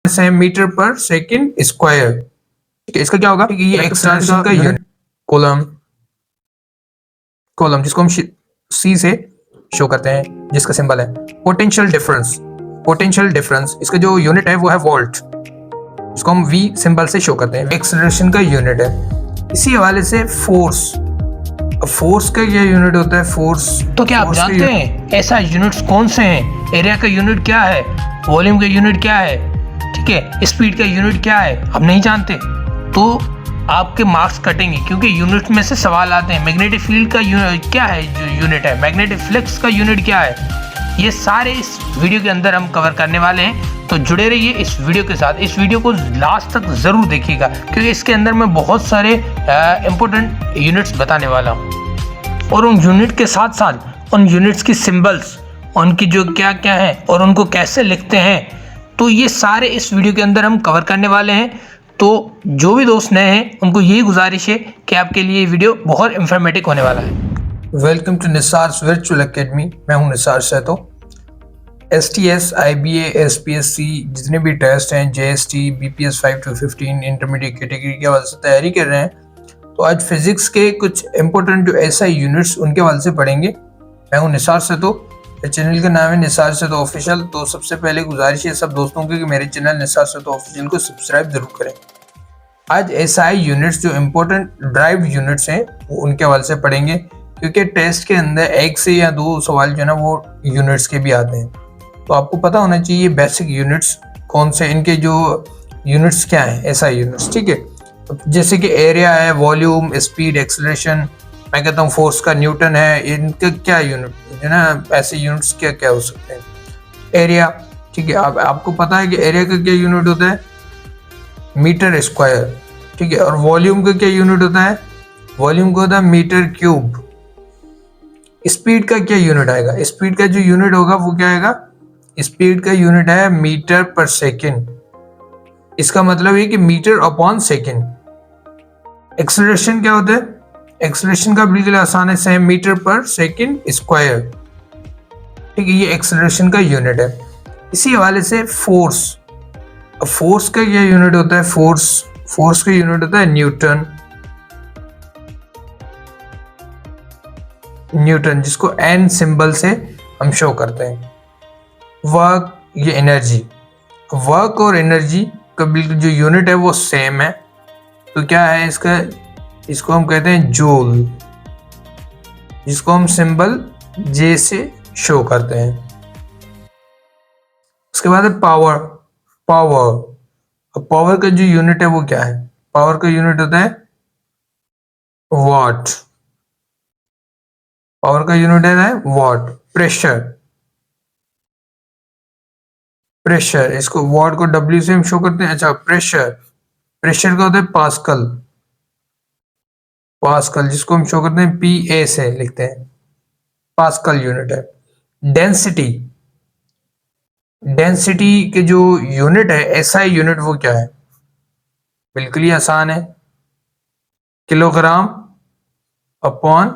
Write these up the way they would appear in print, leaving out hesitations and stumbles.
से मीटर पर second square. ठीक है, इसका क्या होगा कि ये एक्सलेरेशन का यूनिट कूलम, कूलम जिसको हम सी से शो करते हैं, जिसका सिंबल है पोटेंशियल डिफरेंस। पोटेंशियल डिफरेंस इसका जो यूनिट है वो है वोल्ट, जिसको हम वी सिंबल से शो करते हैं, एक्सलेरेशन का यूनिट है। इसी हवाले से फोर्स, फोर्स का क्या यूनिट होता है? फोर्स। तो क्या आप जानते हैं ऐसा यूनिट्स कौन से हैं? एरिया का यूनिट क्या है? वॉल्यूम का यूनिट क्या है? ठीक है, स्पीड का यूनिट क्या है? आप नहीं जानते तो आपके मार्क्स कटेंगे, क्योंकि यूनिट में से सवाल आते हैं। मैग्नेटिक फील्ड का क्या है जो यूनिट है? मैग्नेटिक फ्लक्स का यूनिट क्या है? ये सारे इस वीडियो के अंदर हम कवर करने वाले हैं, तो जुड़े रहिए इस वीडियो के साथ। इस वीडियो को लास्ट तक ज़रूर देखिएगा, क्योंकि इसके अंदर मैं बहुत सारे इम्पोर्टेंट यूनिट्स बताने वाला हूँ, और उन यूनिट के साथ साथ उन यूनिट्स की सिंबल्स, उनकी जो क्या क्या है और उनको कैसे लिखते हैं, तो ये सारे इस वीडियो के अंदर हम कवर करने वाले हैं। तो जो भी दोस्त नए हैं उनको यही गुजारिश है कि आपके लिए ये वीडियो बहुत इंफॉर्मेटिव होने वाला है। Welcome to Nisar's virtual academy. मैं हूं निसार शहतो। STS, IBA, SPSC जितने भी टेस्ट हैं, JST, BPS 5 to 15 intermediate category के हवाले से तैयारी कर रहे हैं, तो आज फिजिक्स के कुछ इंपॉर्टेंट जो ऐसा यूनिट्स उनके हवाले से पढ़ेंगे। मैं हूं निसार शहतो, चैनल का नाम है निसार शहतो ऑफिशियल। तो सबसे पहले गुजारिश है सब दोस्तों की कि मेरे चैनल निसार शहतो ऑफिशियल को सब्सक्राइब जरूर करें। आज SI यूनिट्स जो इम्पोर्टेंट ड्राइव यूनिट्स हैं वो उनके हवाले से पढ़ेंगे, क्योंकि टेस्ट के अंदर एक से या दो सवाल जो है ना वो यूनिट्स के भी आते हैं। तो आपको पता होना चाहिए बेसिक यूनिट्स कौन से, इनके जो यूनिट्स क्या हैं, SI यूनिट्स। ठीक है, जैसे कि एरिया है, वॉल्यूम, स्पीड, एक्सेलरेशन, मैं कहता हूँ फोर्स का न्यूटन है, इनके क्या यूनिट जो ना ऐसे यूनिट्स क्या क्या हो सकते हैं। एरिया, ठीक है, आपको पता है कि एरिया का क्या यूनिट होता है? Metre square. ठीक है, और वॉल्यूम का क्या यूनिट होता है? वॉल्यूम का होता है मीटर क्यूब। स्पीड का क्या यूनिट आएगा? स्पीड का जो यूनिट होगा वो क्या आएगा? स्पीड का यूनिट है मीटर पर सेकेंड। इसका मतलब है कि मीटर अपॉन सेकेंड। एक्सेलरेशन क्या होता है? एक्सेलरेशन का बिल्कुल आसान है, सेम मीटर पर सेकेंड स्क्वायर। ठीक है, ये एक्सेलरेशन का यूनिट है। इसी हवाले से फोर्स, फोर्स का क्या यूनिट होता है? फोर्स का यूनिट होता है न्यूटन। न्यूटन जिसको N सिंबल से हम शो करते हैं। वर्क, ये एनर्जी। वर्क और एनर्जी का बिल्कुल जो यूनिट है वो सेम है। तो क्या है इसका? इसको हम कहते हैं जूल, जिसको हम सिंबल J से शो करते हैं। उसके बाद है पावर। पावर का जो यूनिट है वो क्या है? पावर का यूनिट होता है वॉट। पावर का यूनिट है वॉट। प्रेशर इसको वॉट को W से हम शो करते हैं। अच्छा, प्रेशर का होता है पास्कल जिसको हम शो करते हैं PA से लिखते हैं, पास्कल यूनिट है। डेंसिटी के जो यूनिट है SI यूनिट वो क्या है? बिल्कुल ही आसान है, kilogram upon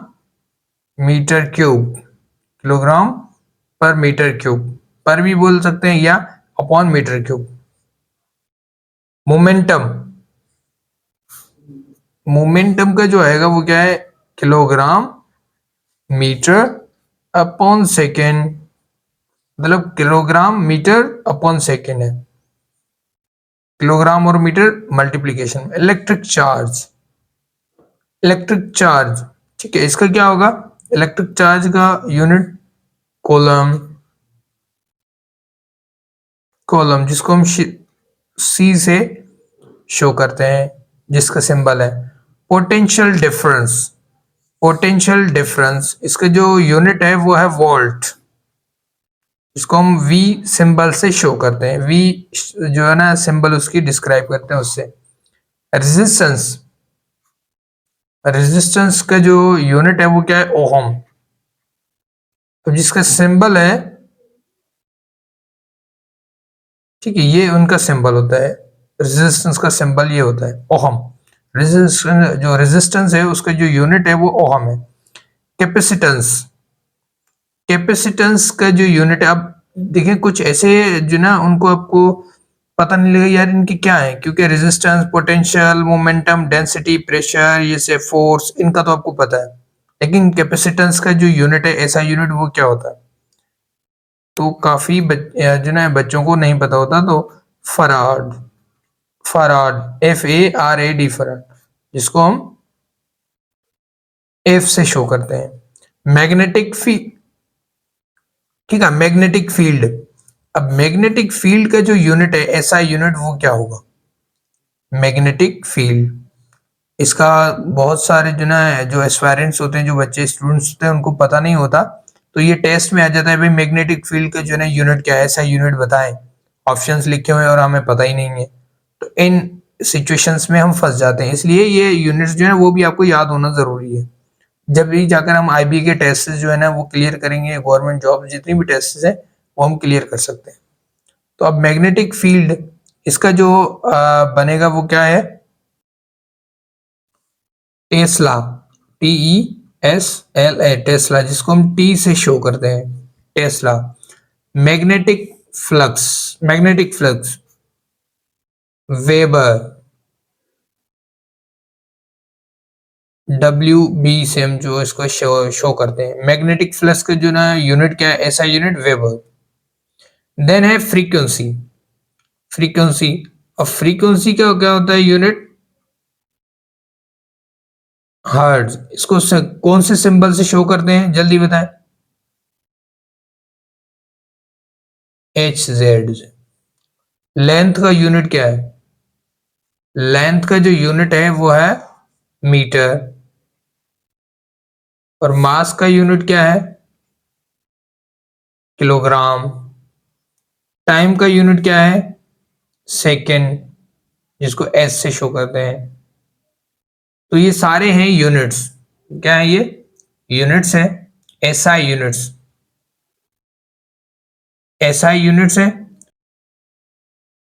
metre cube. Kilogram per metre cube, per भी बोल सकते हैं या अपॉन मीटर क्यूब। मोमेंटम का जो आएगा वो क्या है? किलोग्राम मीटर अपॉन सेकेंड, मतलब किलोग्राम मीटर अपॉन सेकेंड है, किलोग्राम और मीटर मल्टीप्लीकेशन। इलेक्ट्रिक चार्ज, ठीक है, इसका क्या होगा? इलेक्ट्रिक चार्ज का यूनिट कॉलम जिसको हम C से शो करते हैं, जिसका सिंबल है पोटेंशियल डिफरेंस। इसका जो यूनिट है वो है वोल्ट, जिसको हम V सिंबल से शो करते हैं। V जो है ना सिंबल उसकी डिस्क्राइब करते हैं उससे। रेजिस्टेंस का जो यूनिट है वो क्या है? ओहम। तो जिसका सिंबल है, ठीक है, ये उनका सिंबल होता है। रेजिस्टेंस का सिंबल ये होता है ओहम। रेजिस्टेंस है उसका जो यूनिट है वो ओहम है। कैपेसिटेंस का जो यूनिट है, आप देखें कुछ ऐसे जो ना उनको आपको पता नहीं लगा यार इनके क्या है, क्योंकि resistance, potential, momentum, density, pressure, ये से फोर्स, इनका तो आपको पता है, लेकिन कैपेसिटेंस का जो यूनिट है, ऐसा यूनिट, वो क्या होता है? तो काफी जो ना बच्चों को नहीं पता होता। तो फराड, फराड, FARAD, फराड, जिसको हम F से शो करते हैं। मैग्नेटिक फील्ड, ठीक है, मैग्नेटिक फील्ड। अब मैग्नेटिक फील्ड का जो यूनिट है, ऐसा यूनिट, वो क्या होगा? मैग्नेटिक फील्ड, इसका बहुत सारे जो ना जो एस्पायरेंट्स होते हैं, जो बच्चे स्टूडेंट्स होते हैं, उनको पता नहीं होता। तो ये टेस्ट में आ जाता है भाई मैग्नेटिक फील्ड का जो है यूनिट क्या है, ऐसा यूनिट बताएं। ऑप्शंस लिखे हुए हैं और हमें पता ही नहीं है, तो इन सिचुएशंस में हम फंस जाते हैं। इसलिए ये यूनिट्स जो है वो भी आपको याद होना जरूरी है। जब भी जाकर हम IB के टेस्ट जो है ना वो क्लियर करेंगे, गवर्नमेंट जॉब जितनी भी टेस्ट है वो हम क्लियर कर सकते हैं। तो अब मैग्नेटिक फील्ड, इसका जो बनेगा वो क्या है? टेस्ला, TESLA, टेस्ला, जिसको हम T से शो करते हैं, Tesla. Magnetic flux, magnetic flux, weber, WB से हम जो इसको शो करते हैं। मैग्नेटिक फ्लक्स का जो ना यूनिट क्या है, ऐसा यूनिट, वेबर। देन है फ्रीक्वेंसी, फ्रीक्वेंसी। अब फ्रीक्वेंसी का क्या होता है यूनिट? हर्ट्ज। इसको कौन से सिंबल से शो करते हैं, जल्दी बताएं? HZ। लेंथ का यूनिट क्या है? लेंथ का जो यूनिट है वो है मीटर। और मास का यूनिट क्या है? किलोग्राम। टाइम का यूनिट क्या है? सेकेंड, जिसको S से शो करते हैं। तो ये सारे हैं यूनिट्स। क्या है ये? यूनिट्स है, SI यूनिट्स, SI यूनिट्स है।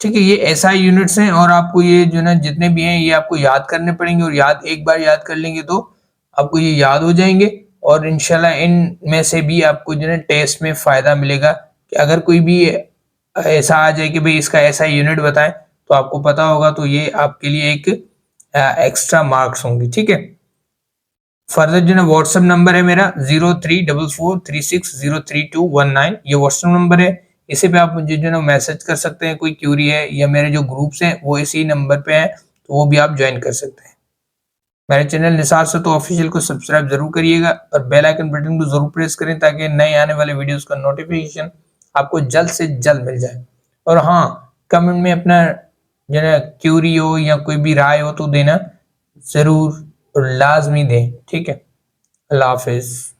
ठीक है, ये SI यूनिट्स हैं, और आपको ये जो ना जितने भी हैं ये आपको याद करने पड़ेंगे, और याद एक बार याद कर लेंगे तो आपको ये याद हो जाएंगे। और इंशाल्लाह इनमें से भी आपको जो है टेस्ट में फायदा मिलेगा, कि अगर कोई भी ऐसा आ जाए कि भाई इसका ऐसा यूनिट बताएं, तो आपको पता होगा, तो ये आपके लिए एक एक्स्ट्रा मार्क्स होंगे। ठीक है, फर्दर जो है व्हाट्सएप नंबर है मेरा 0344360319, ये व्हाट्सएप नंबर है। इसी पे आप मुझे जो है मैसेज कर सकते हैं, कोई क्यूरी है, या मेरे जो ग्रुप्स हैं वो इसी नंबर पे हैं, तो वो भी आप ज्वाइन कर सकते हैं। मेरे चैनल निसार से तो ऑफिशियल को सब्सक्राइब जरूर करिएगा, और बेल आइकन बटन को जरूर प्रेस करें, ताकि नए आने वाले वीडियोस का नोटिफिकेशन आपको जल्द से जल्द मिल जाए। और हाँ, कमेंट में अपना जो है क्यूरी हो या कोई भी राय हो तो देना जरूर और लाजमी दें। ठीक है, अल्लाह हाफिज।